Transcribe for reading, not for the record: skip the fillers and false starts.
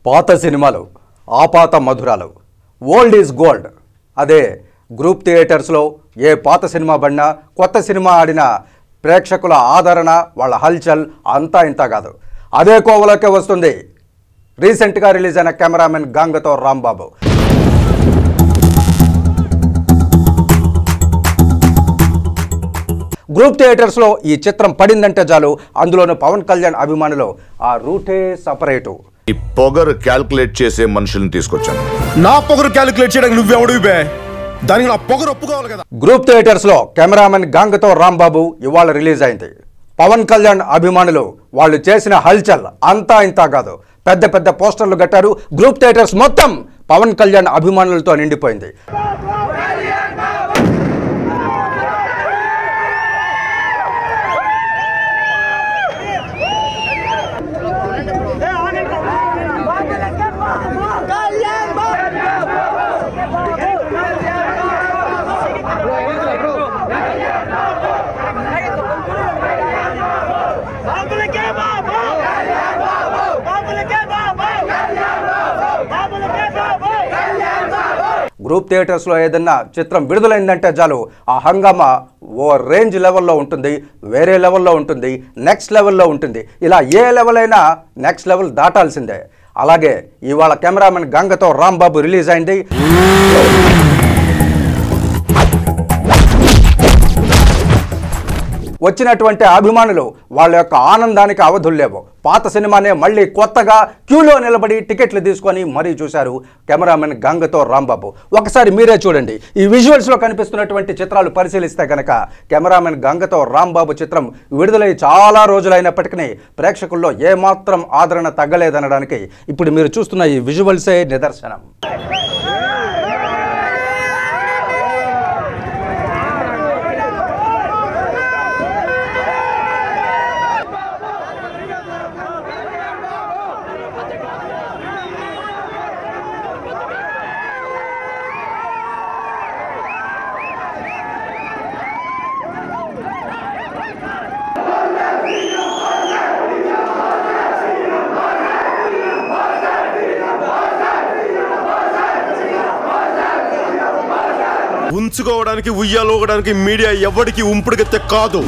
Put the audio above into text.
పాత సినిమాలు ఆపాత మధురాలు ఓల్డ్ ఈజ్ గోల్డ్. అదే గ్రూప్ థియేటర్స్లో ఏ పాత సినిమా పడినా కొత్త సినిమా ఆడినా ప్రేక్షకుల ఆదరణ వాళ్ళ హల్చల్ అంతా ఇంత కాదు. అదే కోవలోకే వస్తుంది రీసెంట్గా రిలీజ్ అయిన కెమెరామెన్ గంగతో రాంబాబు. గ్రూప్ థియేటర్స్లో ఈ చిత్రం పడిందంటే చాలు, అందులోనూ పవన్ కళ్యాణ్ అభిమానులు ఆ రూటే సపరేటు. ఈ పొగరు క్యాల్కులేట్ చేసే మనుషుల్ని తీసుకొచ్చాను. నా పొగరు క్యాల్కులేట్ చేయడానికి నువ్వెవడివి బే? దానికి నా పొగరు ఒప్పుకోవాలి కదా. గ్రూప్ థియేటర్స్లో కెమెరామెన్ గంగతో రాంబాబు ఇవాళ రిలీజ్ అయింది. పవన్ కళ్యాణ్ అభిమానులు వాళ్ళు చేసిన హల్చల్ అంతా ఇంత కాదు. పెద్ద పెద్ద పోస్టర్లు కట్టారు. గ్రూప్ థియేటర్స్ మొత్తం పవన్ కళ్యాణ్ అభిమానులతో నిండిపోయింది. గ్రూప్ థియేటర్స్లో ఏదన్నా చిత్రం విడుదలైందంటే చాలు ఆ హంగామా ఓ రేంజ్ లెవెల్లో ఉంటుంది, వేరే లెవెల్లో ఉంటుంది, నెక్స్ట్ లెవెల్లో ఉంటుంది. ఇలా ఏ లెవెల్ అయినా నెక్స్ట్ లెవెల్ దాటాల్సిందే. అలాగే ఇవాళ కెమెరామెన్ గంగతో రాంబాబు రిలీజ్ అయింది. వచ్చినటువంటి అభిమానులు వాళ్ళ యొక్క ఆనందానికి అవధులు లేవు. పాత సినిమానే మళ్ళీ కొత్తగా క్యూలో నిలబడి టికెట్లు తీసుకొని మరీ చూశారు కెమెరామెన్ గంగతో రాంబాబు. ఒకసారి మీరే చూడండి. ఈ విజువల్స్లో కనిపిస్తున్నటువంటి చిత్రాలు పరిశీలిస్తే కనుక కెమెరామెన్ గంగతో రాంబాబు చిత్రం విడుదలై చాలా రోజులైనప్పటికీ ప్రేక్షకుల్లో ఏమాత్రం ఆదరణ తగ్గలేదనడానికి ఇప్పుడు మీరు చూస్తున్న ఈ విజువల్సే నిదర్శనం. ఉంచుకోవడానికి ఉయ్యాలోగడానికి మీడియా ఎవరికి ఉంపుడుగెత్తే కాదు.